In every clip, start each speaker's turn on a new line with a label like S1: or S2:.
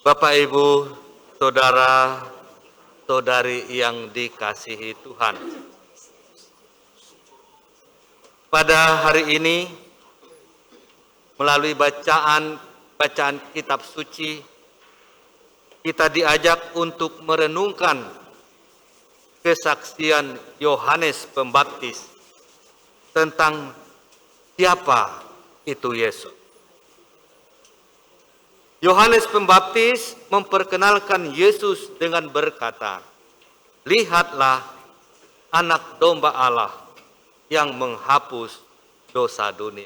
S1: Bapak, Ibu, Saudara, Saudari yang dikasihi Tuhan. Pada hari ini, melalui bacaan kitab suci, kita diajak untuk merenungkan kesaksian Yohanes Pembaptis tentang siapa itu Yesus. Yohanes Pembaptis memperkenalkan Yesus dengan berkata, "Lihatlah anak domba Allah yang menghapus dosa dunia."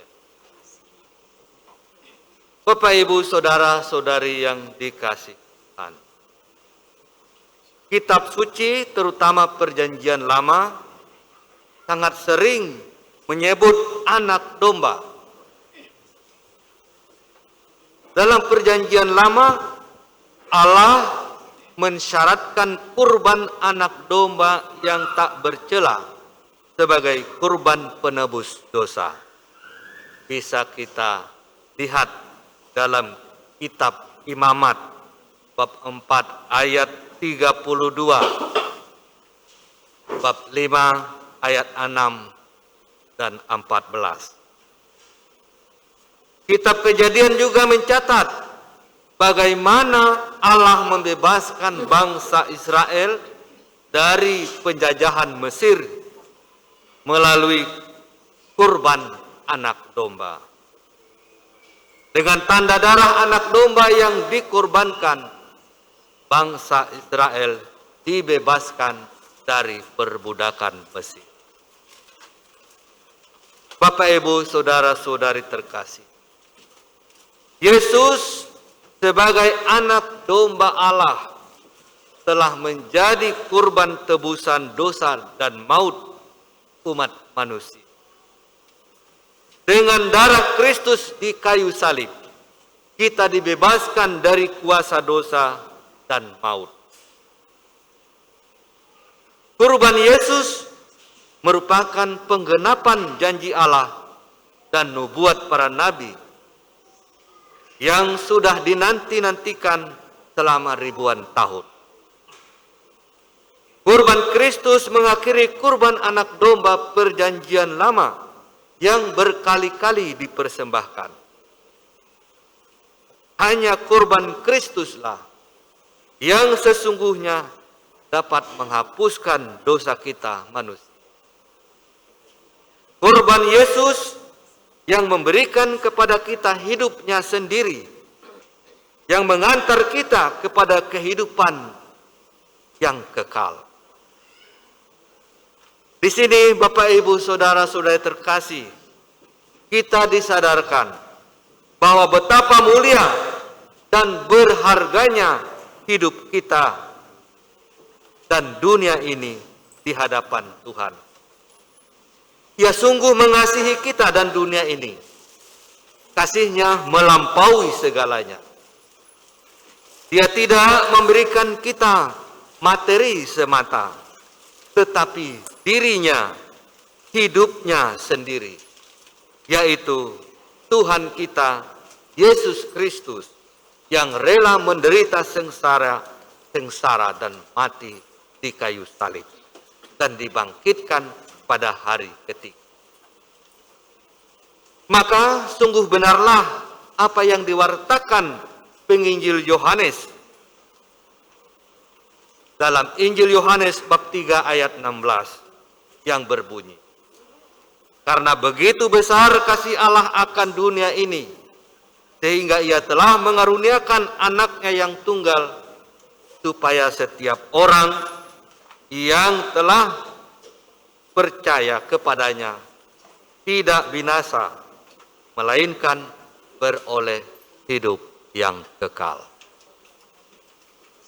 S1: Bapak, Ibu, Saudara-saudari yang dikasihi Tuhan, kitab suci terutama Perjanjian Lama sangat sering menyebut anak domba. Dalam Perjanjian Lama, Allah mensyaratkan kurban anak domba yang tak bercela sebagai kurban penebus dosa. Bisa kita lihat dalam kitab Imamat bab 4 ayat 32, bab 5 ayat 6 dan 14. Kitab Kejadian juga mencatat bagaimana Allah membebaskan bangsa Israel dari penjajahan Mesir melalui kurban anak domba. Dengan tanda darah anak domba yang dikurbankan, bangsa Israel dibebaskan dari perbudakan Mesir. Bapak, Ibu, Saudara-saudari terkasih, Yesus sebagai anak domba Allah telah menjadi kurban tebusan dosa dan maut umat manusia. Dengan darah Kristus di kayu salib, kita dibebaskan dari kuasa dosa dan maut. Kurban Yesus merupakan penggenapan janji Allah dan nubuat para nabi yang sudah dinanti-nantikan selama ribuan tahun. Kurban Kristus mengakhiri kurban anak domba Perjanjian Lama yang berkali-kali dipersembahkan. Hanya kurban Kristuslah yang sesungguhnya dapat menghapuskan dosa kita manusia. Kurban Yesus yang memberikan kepada kita hidupnya sendiri, yang mengantar kita kepada kehidupan yang kekal. Di sini Bapak, Ibu, Saudara-saudari terkasih, kita disadarkan bahwa betapa mulia dan berharganya hidup kita dan dunia ini di hadapan Tuhan. Ia sungguh mengasihi kita dan dunia ini. Kasih-Nya melampaui segalanya. Dia tidak memberikan kita materi semata, tetapi dirinya, hidupnya sendiri, yaitu Tuhan kita, Yesus Kristus, yang rela menderita sengsara dan mati di kayu salib, dan dibangkitkan pada hari ketiga. Maka sungguh benarlah apa yang diwartakan penginjil Yohanes dalam Injil Yohanes bab 3 ayat 16 yang berbunyi, "Karena begitu besar kasih Allah akan dunia ini, sehingga Ia telah mengaruniakan anaknya yang tunggal, supaya setiap orang yang telah percaya kepadanya tidak binasa, melainkan beroleh hidup yang kekal."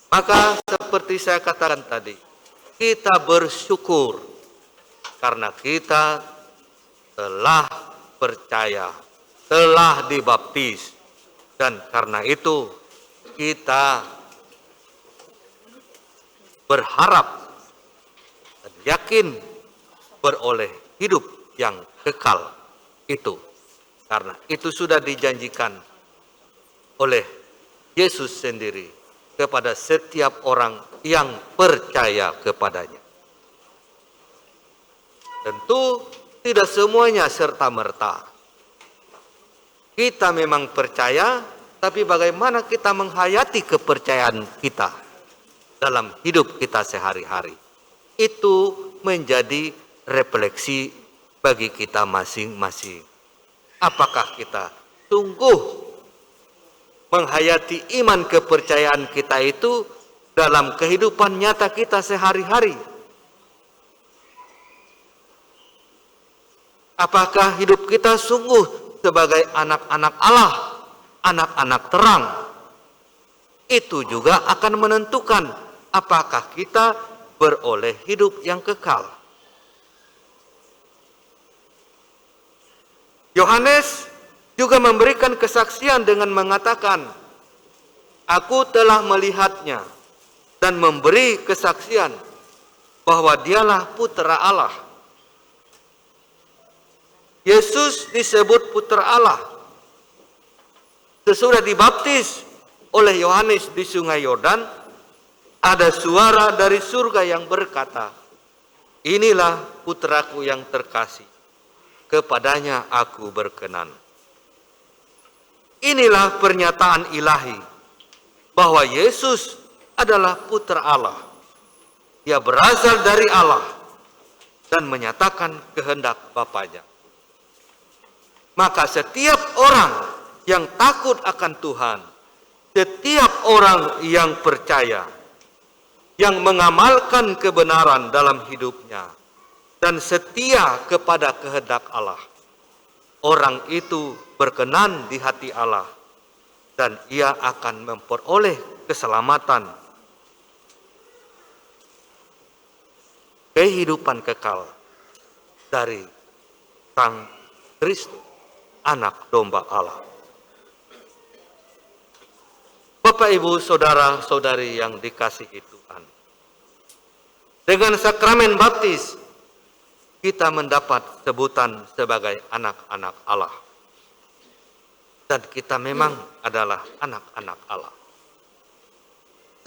S1: Maka seperti saya katakan tadi, kita bersyukur karena kita telah percaya, telah dibaptis, dan karena itu kita berharap dan yakin beroleh hidup yang kekal itu. Karena itu sudah dijanjikan oleh Yesus sendiri kepada setiap orang yang percaya kepadanya. Tentu tidak semuanya serta-merta. Kita memang percaya, tapi bagaimana kita menghayati kepercayaan kita dalam hidup kita sehari-hari. Itu menjadi refleksi bagi kita masing-masing. Apakah kita sungguh menghayati iman kepercayaan kita itu dalam kehidupan nyata kita sehari-hari? Apakah hidup kita sungguh sebagai anak-anak Allah, anak-anak terang? Itu juga akan menentukan apakah kita beroleh hidup yang kekal. Yohanes juga memberikan kesaksian dengan mengatakan, "Aku telah melihatnya dan memberi kesaksian bahwa dialah Putra Allah." Yesus disebut Putra Allah. Sesudah dibaptis oleh Yohanes di Sungai Yordan, ada suara dari surga yang berkata, "Inilah putraku yang terkasih, kepadanya aku berkenan." Inilah pernyataan ilahi bahwa Yesus adalah Putra Allah. Dia berasal dari Allah dan menyatakan kehendak Bapanya. Maka setiap orang yang takut akan Tuhan, setiap orang yang percaya, yang mengamalkan kebenaran dalam hidupnya, dan setia kepada kehendak Allah, orang itu berkenan di hati Allah, dan ia akan memperoleh keselamatan, kehidupan kekal dari Sang Kristus, Anak Domba Allah. Bapak, Ibu, Saudara-saudari yang dikasihi Tuhan, dengan sakramen baptis kita mendapat sebutan sebagai anak-anak Allah. Dan kita memang adalah anak-anak Allah.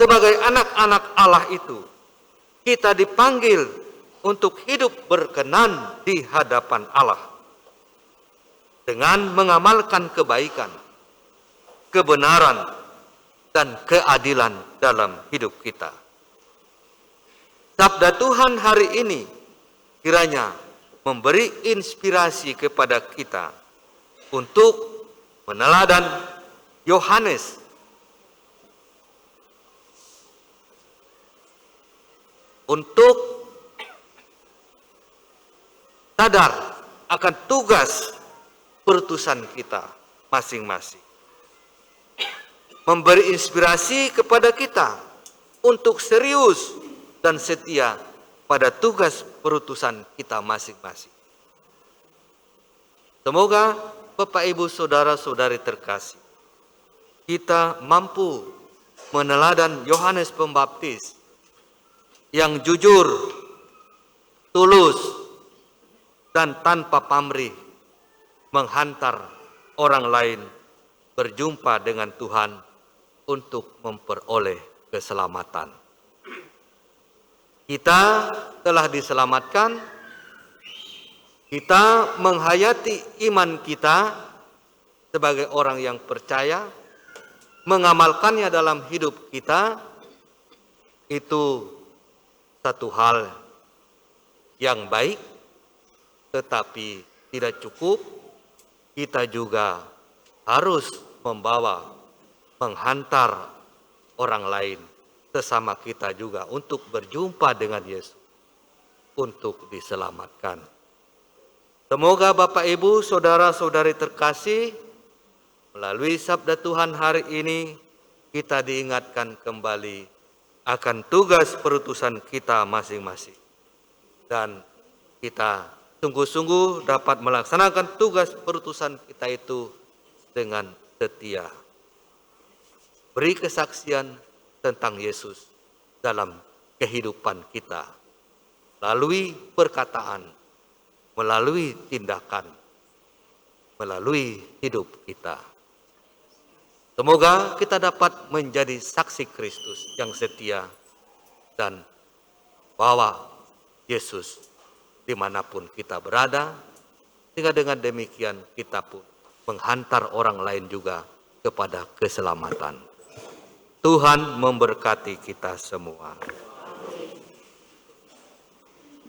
S1: Sebagai anak-anak Allah itu, kita dipanggil untuk hidup berkenan di hadapan Allah dengan mengamalkan kebaikan, kebenaran, dan keadilan dalam hidup kita. Sabda Tuhan hari ini kiranya memberi inspirasi kepada kita untuk meneladan Yohanes, untuk sadar akan tugas perutusan kita masing-masing. Memberi inspirasi kepada kita untuk serius dan setia pada tugas perutusan kita masing-masing. Semoga Bapak, Ibu, Saudara-saudari terkasih, kita mampu meneladan Yohanes Pembaptis yang jujur, tulus, dan tanpa pamrih menghantar orang lain berjumpa dengan Tuhan untuk memperoleh keselamatan. Kita telah diselamatkan, kita menghayati iman kita sebagai orang yang percaya, mengamalkannya dalam hidup kita, itu satu hal yang baik, tetapi tidak cukup. Kita juga harus menghantar orang lain, sesama kita juga, untuk berjumpa dengan Yesus, untuk diselamatkan. Semoga Bapak, Ibu, Saudara-saudari terkasih, melalui sabda Tuhan hari ini, kita diingatkan kembali akan tugas perutusan kita masing-masing. Dan kita sungguh-sungguh dapat melaksanakan tugas perutusan kita itu dengan setia. Beri kesaksian tentang Yesus dalam kehidupan kita, melalui perkataan, melalui tindakan, melalui hidup kita. Semoga kita dapat menjadi saksi Kristus yang setia dan bawa Yesus dimanapun kita berada, sehingga dengan demikian kita pun menghantar orang lain juga kepada keselamatan. Tuhan memberkati kita semua.